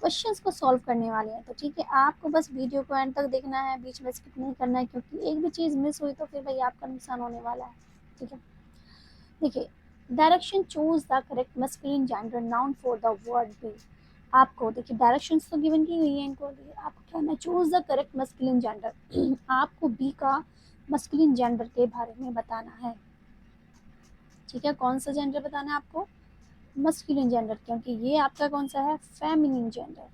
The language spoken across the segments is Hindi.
क्वेश्चंस को सॉल्व करने वाले हैं। तो ठीक है, आपको बस वीडियो को एंड तक देखना है, बीच में स्किप नहीं करना है, क्योंकि एक भी चीज़ मिस हुई तो फिर भाई आपका नुकसान होने वाला है। ठीक है, देखिए, direction choose the correct masculine gender noun for the word bee. आपको देखिए डायरेक्शंस तो गिवन की हुई है इनको, आपको क्या है, choose the correct masculine gender. आपको बी का मस्कुलिन जेंडर के बारे में बताना है। ठीक है, कौन सा जेंडर बताना है आपको? मस्कुलिन जेंडर, क्योंकि ये आपका कौन सा है? Feminine gender.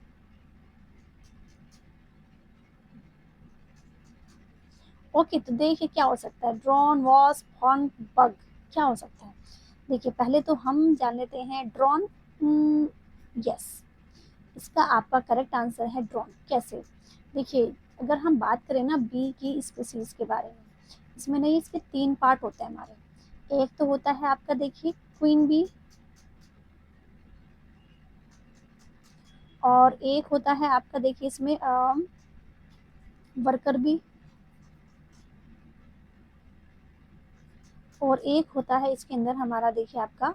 ओके, तो देखिए क्या हो सकता है, ड्रोन, वॉस्प, हॉर्न, बग, क्या हो सकता है? देखिए पहले तो हम जान लेते हैं ड्रोन। यस, इसका आपका करेक्ट आंसर है ड्रोन। कैसे? देखिए, अगर हम बात करें ना बी की स्पीसीज के बारे में, इसमें नहीं, इसके 3 पार्ट होते हैं हमारे। एक तो होता है आपका देखिए क्वीन बी, और एक होता है आपका देखिए इसमें वर्कर बी, और एक होता है इसके अंदर हमारा देखिए आपका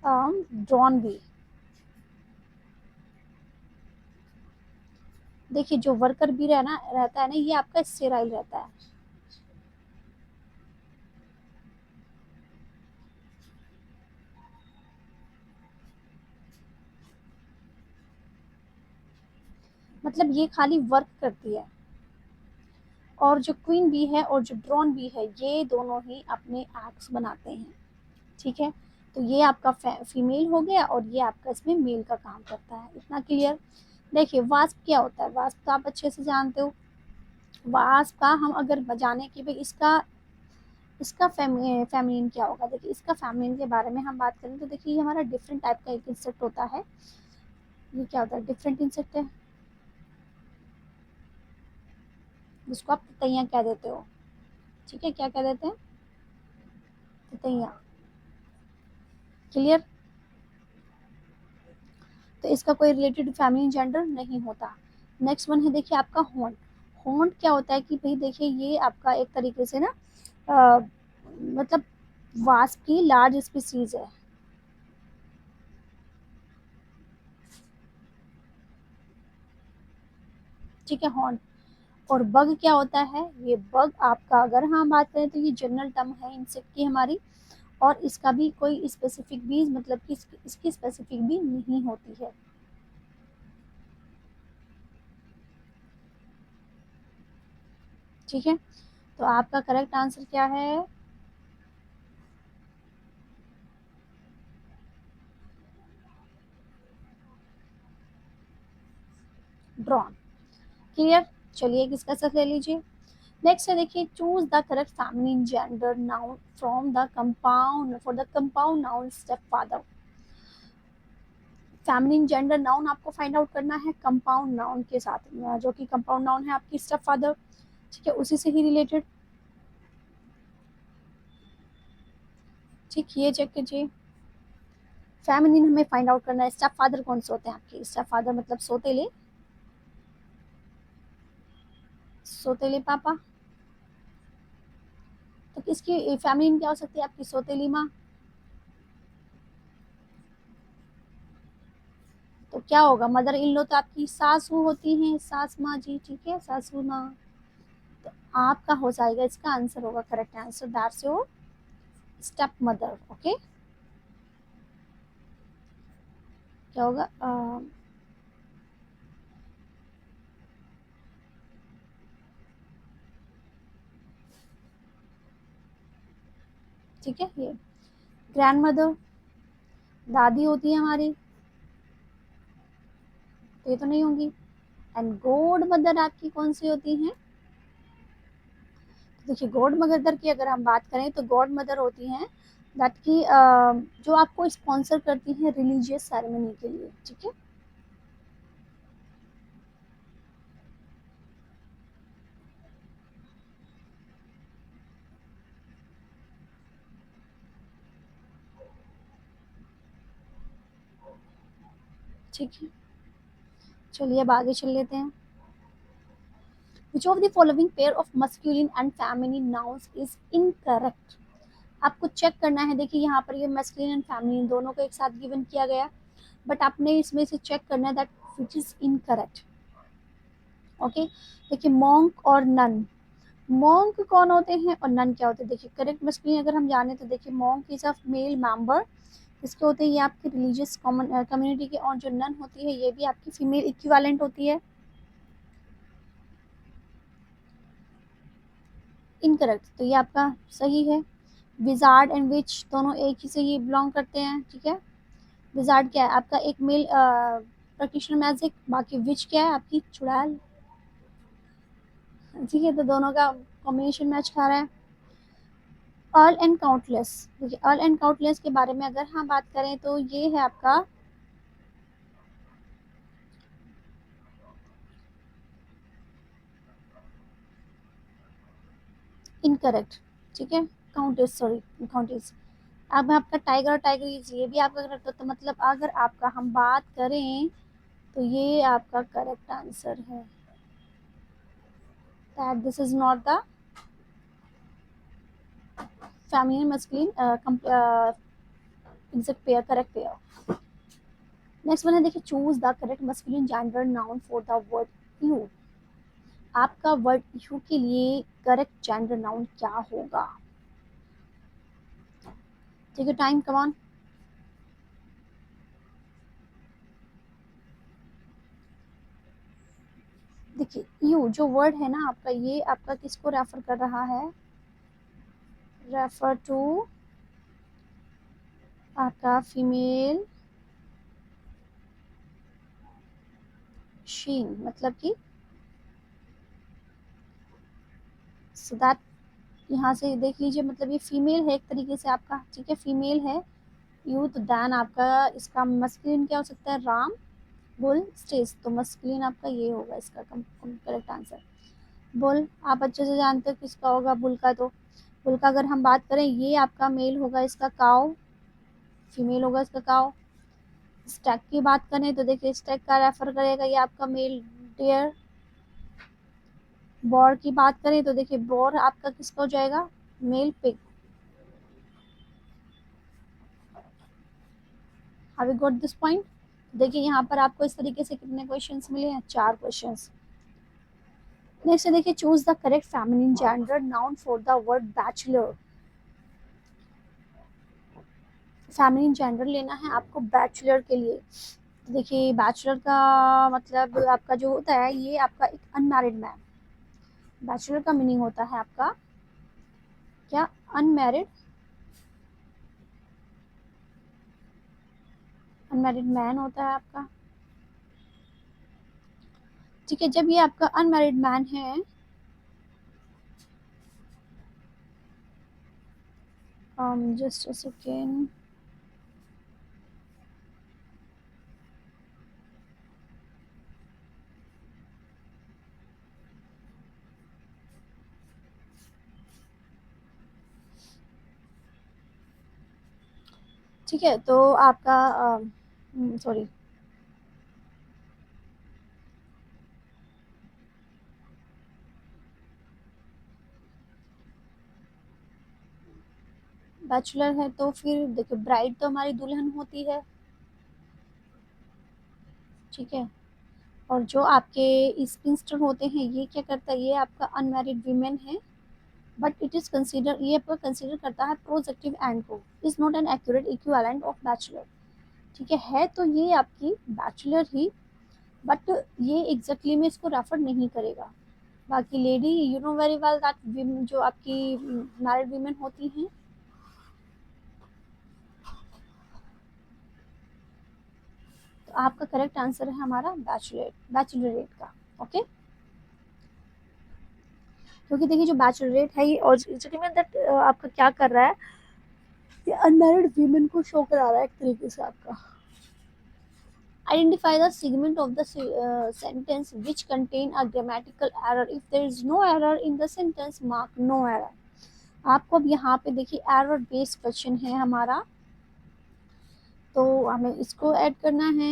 ड्रोन बी। देखिए जो वर्कर बी रहता है ना, ये आपका स्टेराइल रहता है। मतलब ये खाली वर्क करती है। और जो क्वीन बी है और जो ड्रोन बी है, ये दोनों ही अपने एग्स बनाते हैं। ठीक है, तो ये आपका फीमेल हो गया, और ये आपका इसमें मेल का काम करता है। इतना क्लियर? देखिए वास्प क्या होता है, वास्प तो आप अच्छे से जानते हो। वास्प का हम अगर बजाने की भाई इसका इसका फेमिनिन क्या होगा, देखिए इसका फेमिनिन के बारे में हम बात करें तो देखिए ये हमारा डिफरेंट टाइप का एक इंसेक्ट होता है। ये क्या होता है? डिफरेंट इंसेक्ट है, जिसको आप ततैया कह देते हो। ठीक है, क्या कह देते हैं? ततैया। क्लियर? तो इसका कोई रिलेटेड फैमिली जेंडर नहीं होता। नेक्स्ट वन है देखिए आपका हॉर्न। हॉर्न क्या होता है कि भाई देखिए ये आपका एक तरीके से ना मतलब वास्प की लार्ज स्पीसीज है। ठीक है, हॉर्न। और बग क्या होता है? ये बग आपका अगर हम बात करें तो ये जनरल टर्म है इंसेक्ट की हमारी, और इसका भी कोई स्पेसिफिक भी मतलब कि इसकी स्पेसिफिक भी नहीं होती है। ठीक है, तो आपका करेक्ट आंसर क्या है? ड्रॉन। क्लियर? चलिए किसका सब ले लीजिए। नेक्स्ट है देखिए, choose the correct family gender noun from the compound for the compound noun step father. Family gender noun आपको फाइंड आउट करना है कंपाउंड नाउन के साथ, जो कि कंपाउंड नाउन है आपकी स्टेप फादर। ठीक है, उसी से ही रिलेटेड। ठीक, ये चेक कीजिए। फेमिनिन हमें फाइंड आउट करना है, स्टेप फादर कौन से होते हैं आपके? स्टेप फादर मतलब सोतेले, सोतेले पापा। तो किसकी फेमिनिन क्या हो सकती है आपकी? सोतेली माँ। तो क्या होगा? मदर इन लो तो आपकी सासू होती हैं, सास माँ जी। ठीक है, सासू माँ। तो आपका हो जाएगा, इसका आंसर होगा correct answer that's your step mother. Okay, क्या होगा? ठीक है, ये ग्रैंड मदर दादी होती है हमारी, तो ये तो नहीं होंगी। एंड गॉड मदर आपकी कौन सी होती हैं? तो देखिए गॉड मदर की अगर हम बात करें तो गॉड मदर होती हैं दैट की जो आपको स्पॉन्सर करती हैं रिलीजियस सेरेमनी के लिए। ठीक है, ठीक है, चलिए अब आगे चल लेते हैं। Which of the following pair of masculine and feminine nouns is incorrect? आपको चेक करना है। देखिए यहाँ पर ये masculine and feminine दोनों को एक साथ गिवन किया गया, बट आपने इसमें से चेक करना है that which is incorrect. Okay, देखिए मॉन्क और नन, मॉन्क कौन होते हैं और नन क्या होते हैं। देखिए करेक्ट मस्कुलिन अगर हम जाने तो देखिए monk is a male member, इसके होते हैं ये आपकी रिलीजियस कम्युनिटी के, और जो नन होती है ये भी आपकी फीमेल इक्विवेलेंट होती है। इनकरेक्ट, तो ये आपका सही है। विजार्ड एंड विच दोनों एक ही से ये बिलोंग करते हैं, ठीक है। विजार्ड क्या है आपका एक मेल प्रैक्टिशनर मैजिक, बाकी विच क्या है आपकी चुड़ैल, ठीक है। तो दोनों का कॉम्बिनेशन मैच खा रहा है। अर्ल एंड काउंटलेस, देखिए अर्ल एंड काउंटलेस के बारे में अगर हम बात करें तो ये है आपका इनकरेक्ट, ठीक है। Countess, sorry countess. अब आपका टाइगर और टाइगरीज ये भी आपका करेक्ट, तो मतलब अगर आपका हम बात करें तो ये आपका करेक्ट आंसर है, that this is not the feminine masculine exact pair, correct pair। Next one है देखिए choose the correct masculine gender noun for the word you. आपका वर्ड यू के लिए करेक्ट जेंडर नाउन क्या होगा, ठीक है। Time come on. देखिए यू जो वर्ड है ना आपका, ये आपका किसको रेफर कर रहा है, रेफर टू आपका फीमेल शीन, मतलब कि सो दैट, यहाँ से देख लीजिए मतलब ये फीमेल है एक तरीके से आपका, ठीक है, फीमेल है यू, तो दैन आपका इसका मस्कुलिन क्या हो सकता है, राम बुल स्टेज, तो मस्कुलिन आपका ये होगा इसका करेक्ट आंसर। बुल आप अच्छे से जानते हो किसका होगा, बुल का, तो बुल का अगर हम बात करें ये आपका मेल होगा, इसका काउ फीमेल होगा, इसका काउ। स्टैक की बात करें तो देखिए स्टैक का रेफर करेगा ये आपका मेल डियर। बोर की बात करें तो देखिए बोर आपका किसका हो जाएगा, male pig. Have you got this point. देखिए यहाँ पर आपको इस तरीके से कितने क्वेश्चंस मिले हैं, 4 क्वेश्चंस। नेक्स्ट देखिए choose the correct feminine gender noun for the word bachelor. Feminine gender लेना है आपको बैचलर के लिए, तो देखिए बैचलर का मतलब आपका जो होता है ये आपका एक अनमैरिड मैन, बैचलर का मीनिंग होता है आपका क्या, अनमैरिड, अनमैरिड मैन होता है आपका, ठीक है। जब ये आपका अनमैरिड मैन है, जस्ट अ सेकेंड, ठीक है। तो आपका सॉरी, बैचलर है तो फिर देखिए ब्राइड तो हमारी दुल्हन होती है, ठीक है। और जो आपके स्पिंस्टर होते हैं ये क्या करता है, ये आपका अनमैरिड वीमेन है, बट इट इज कंसीडर, ये आपका कंसीडर करता है प्रोजेक्टिव एंड को, is not an accurate equivalent of bachelor, ठीक है तो ये आपकी बैचलर ही, बट ये एग्जैक्टली में इसको रेफर नहीं करेगा। बाकी lady you know very well that जो आपकी मैरिड वीमेन होती हैं, तो आपका करेक्ट आंसर है हमारा बैचलरेट, बैचलरेट का, ओके। क्योंकि देखिए जो बैचलरेट है ये और में दैट आपका क्या कर रहा है, ये अनमैरिड वीमेन को शो करा रहा है एक तरीके से आपका। Identify the segment of the sentence which contain a grammatical error. If there is no error in the sentence, mark no error. आपको अब यहाँ पे देखिए एरर बेस्ड क्वेश्चन है हमारा, तो हमें इसको ऐड करना है।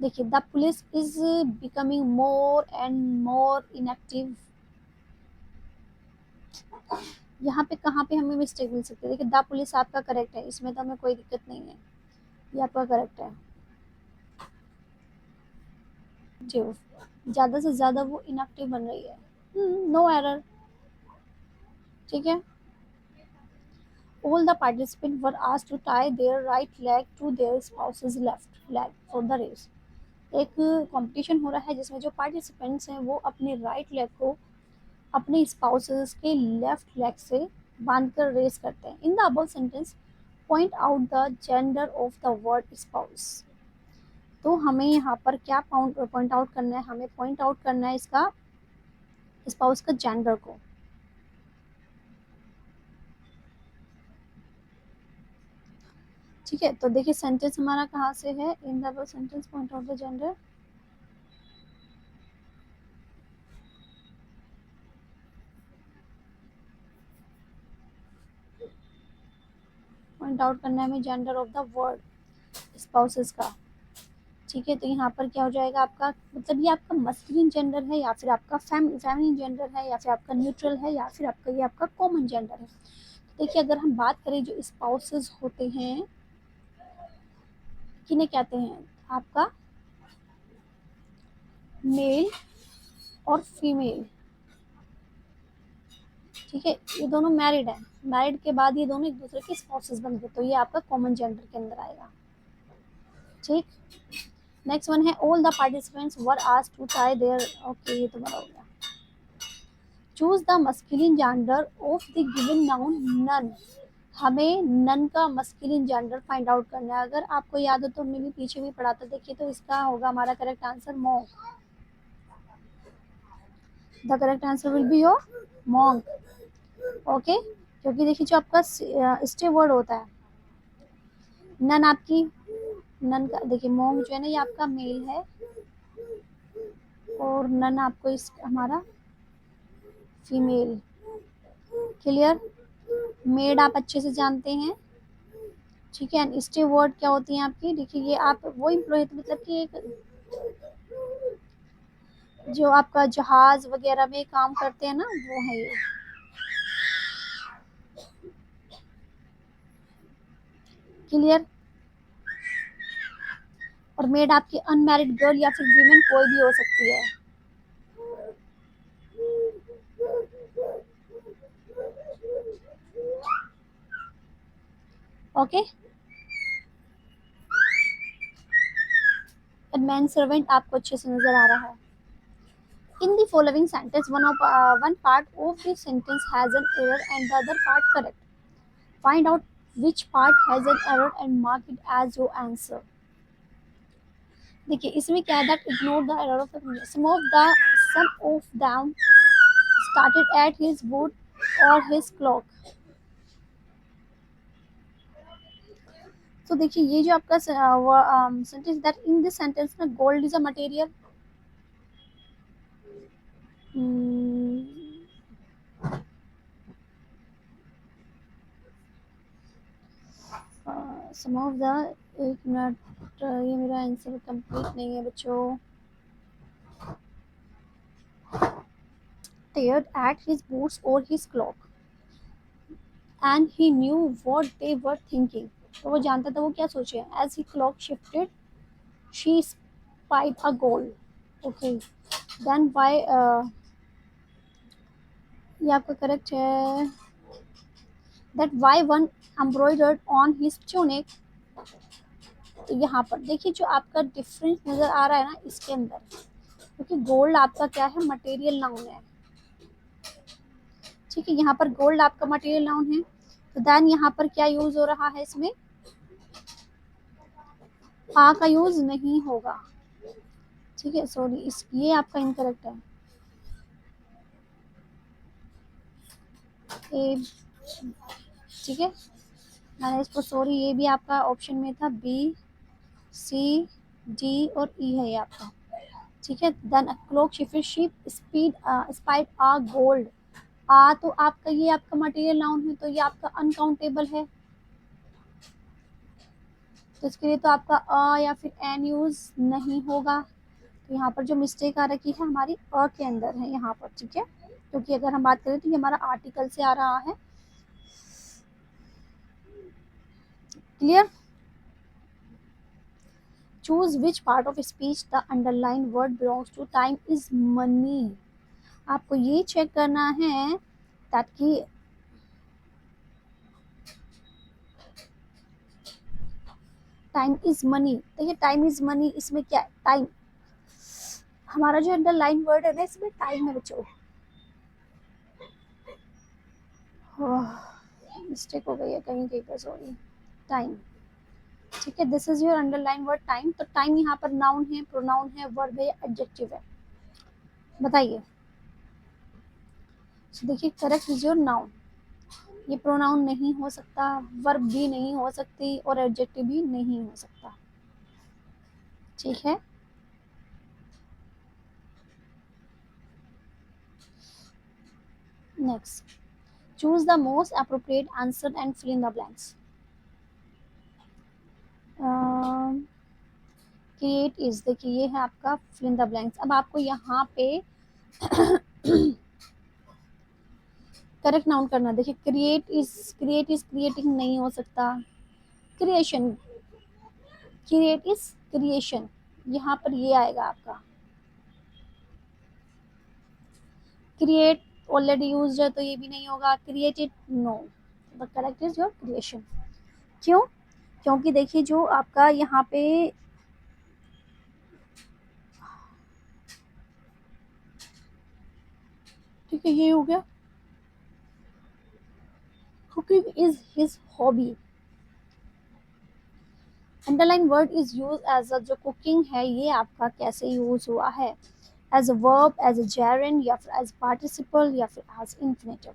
देखिए the police is becoming more and more inactive, यहाँ पे कहाँ पे हमें मिस्टेक मिल सकती है, देखिए द पुलिस आपका करेक्ट है, इसमें तो हमें कोई दिक्कत नहीं है, ये आपका करेक्ट है। इनएक्टिव, ज़्यादा से ज़्यादा वो इनएक्टिव बन रही है। नो एरर, ठीक है। All the participants were asked to tie their right leg to their spouse's left leg for the race. एक कंपटीशन हो रहा है जिसमें जो पार्टिसिपेंट्स हैं वो अपने राइट लेग को अपने स्पाउसेस के लेफ्ट लेग से बांधकर रेस करते हैं। In the above sentence point out the gender of the word spouse. तो हमें यहाँ पर क्या पॉइंट आउट करना है, हमें पॉइंट आउट करना है इसका स्पाउस का जेंडर को। ठीक है, तो देखिए सेंटेंस हमारा कहाँ से है, in the above sentence point out the gender. Point out करना है हमें gender of the word spouses का। ठीक है, तो यहाँ पर क्या हो जाएगा आपका, मतलब ये आपका मस्कुलिन जेंडर है या फिर आपका फेमिनिन जेंडर है या फिर आपका न्यूट्रल है या फिर आपका ये आपका कॉमन जेंडर है। तो देखिए अगर हम बात करें जो स्पाउसेस होते हैं किन्हें कहते हैं, आपका मेल और फीमेल। ठीक है, ये दोनों मैरिड हैं, मैरिड के बाद ये दोनों एक दूसरे के स्पाउसेस बन गए, तो ये आपका कॉमन जेंडर के अंदर आएगा। ठीक, नेक्स्ट वन है all the participants were asked to tie their, okay ये तो बड़ा हो गया। Choose the masculine gender of the given noun nun. हमें नन का मस्कुलिन जेंडर फाइंड आउट करना है। अगर आपको याद हो तो हमने भी पीछे भी पढ़ा था, देखिए तो इसका होगा हमारा correct answer monk. The correct answer will be your monk, okay. क्योंकि देखिए जो आपका स्टे वर्ड होता है नन, आपकी नन का देखिए मॉन्क जो है ना ये आपका मेल है और नन आपको इस हमारा फीमेल। क्लियर, मेड आप अच्छे से जानते हैं, ठीक है। स्टे वर्ड क्या होती है आपकी, देखिए ये आप वो एम्प्लॉय, मतलब कि एक जो आपका जहाज वगैरह में काम करते हैं ना वो है ये। क्लियर, और मेड आपकी अनमैरिड गर्ल या फिर वीमेन कोई भी हो सकती है। ओके, मैन सर्वेंट आपको अच्छे से नजर आ रहा है। In the following sentence, one part of the sentence has an error and the other part correct. Find out which part has an error and mark it as your answer. देखिए इसमें क्या है, that ignore the error of the some of them started at his boot or his clock. तो देखिए ये जो आपका sentence, that in this sentence में gold is a material, some of the, एक मिनट, ये मेरा आंसर कंप्लीट नहीं है बच्चों। Stared at his boots or his clock and he knew what they were thinking. तो वो जानता था वो क्या सोचे हैं। As he clock shifted, she spied a goal. Okay, then why ये आपका करेक्ट है। That why one embroidered on his tunic. तो यहाँ पर देखिए जो आपका डिफरेंस नजर आ रहा है ना इसके अंदर, क्योंकि गोल्ड आपका क्या है, मटेरियल नाउन है। ठीक है, यहाँ पर गोल्ड आपका मटेरियल नाउन है, तो देन यहाँ पर क्या यूज हो रहा है, इसमें आ का यूज नहीं होगा। ठीक है, सॉरी इस ये आपका इनकरेक्ट है। ए, ठीक है, मैंने इसको सॉरी ये भी आपका ऑप्शन में था, बी सी डी और ई है ये आपका। ठीक है, then clock shifted sheep speed spied a gold. आ तो आपका ये आपका मटेरियल नाउन है, तो ये आपका अनकाउंटेबल है, तो इसके लिए तो आपका अ या फिर एन यूज नहीं होगा। तो यहाँ पर जो मिस्टेक आ रखी है हमारी अ के अंदर है यहाँ पर। ठीक है, क्योंकि अगर हम बात करें तो ये हमारा आर्टिकल से आ रहा है। Clear, choose which part of speech the underline word belongs to. Time is money, आपको ये चेक करना है ताकि टाइम इज मनी। देखिए टाइम इज मनी, इसमें क्या है, टाइम, हमारा जो अंडरलाइन वर्ड है ना इसमें टाइम है बच्चों। मिस्टेक हो गई है कहीं कहीं पर, सॉरी। टाइम, ठीक है, this is your underline word time. तो टाइम यहाँ पर नाउन है, प्रोनाउन है, वर्ब है, एडजेक्टिव है, बताइए। so, देखिए करेक्ट इज योर नाउन, ये प्रोनाउन नहीं हो सकता, वर्ब भी नहीं हो सकती और एडजेक्टिव भी नहीं हो सकता, ठीक है। Next, choose the most appropriate answer and fill in the blanks. Create is, देखिए ये है आपका फिल इन द ब्लैंक्स। अब आपको यहाँ पे करेक्ट नाउन करना। देखिए क्रिएट इज, क्रिएटिंग नहीं हो सकता। क्रिएशन, क्रिएट इज क्रिएशन, यहाँ पर ये आएगा आपका। क्रिएट ऑलरेडी यूज्ड है तो ये भी नहीं होगा। Created, no, the correct is your creation. क्यों? क्योंकि देखिए जो आपका यहाँ पे ठीक है, ये हो गया। Cooking is his hobby, underline word is use as a, जो कुकिंग है ये आपका कैसे यूज हुआ है, as a verb, as a gerund, या फिर एज पार्टिसिपल, या फिर as infinitive.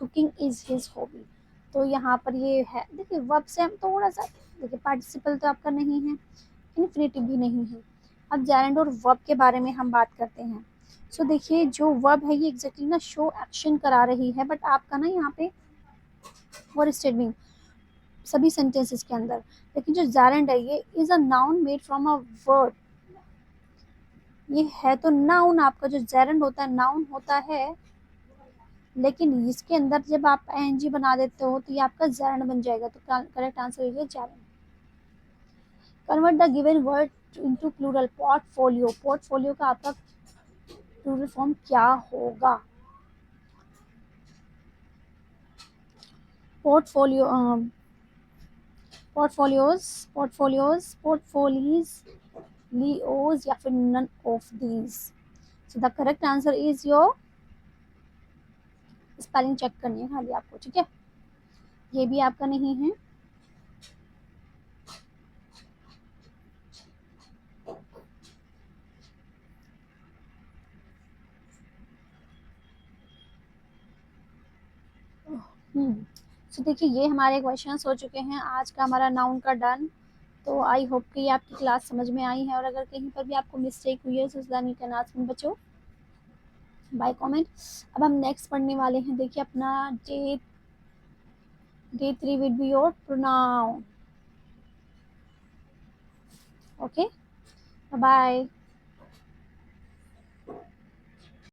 Cooking is his hobby, तो यहाँ पर ये है। देखिए वर्ब से हम थोड़ा सा, देखिए पार्टिसिपल तो आपका नहीं है, इन्फिनेटिव भी नहीं है। अब जेरेंड और वर्ब के बारे में हम बात करते हैं। सो देखिए जो वर्ब है ये एग्जैक्टली ना शो एक्शन करा रही है, बट आपका ना यहाँ पे और स्टेटमेंट सभी सेंटेंसेस के अंदर। लेकिन जो जेरेंड है ये is a noun made from a word, ये है तो नाउन, आपका जो जेरेंड होता है नाउन होता है, लेकिन इसके अंदर जब आप एनजी बना देते हो तो ये आपका जेरेंड बन जाएगा। तो करेक्ट आंसर है gerund. Convert the given word into plural. Portfolio, portfolio का आपका प्लूरल फॉर्म क्या होगा? पोर्टफोलियो, पोर्टफोलियोज, पोर्टफोलीज, लियोज, या फिर none of these. So the correct answer is your, spelling check करनी है खाली आपको, ठीक है, ये भी आपका नहीं है। सो देखिए ये हमारे क्वेश्चन हो चुके हैं आज का हमारा नाउन का डन। तो आई होप कि आपकी क्लास समझ में आई है, और अगर कहीं पर भी आपको मिस्टेक हुई है तो नाम बच्चों बाय कमेंट। अब हम नेक्स्ट पढ़ने वाले हैं। देखिए अपना day 3 will be your pronoun. Okay, bye.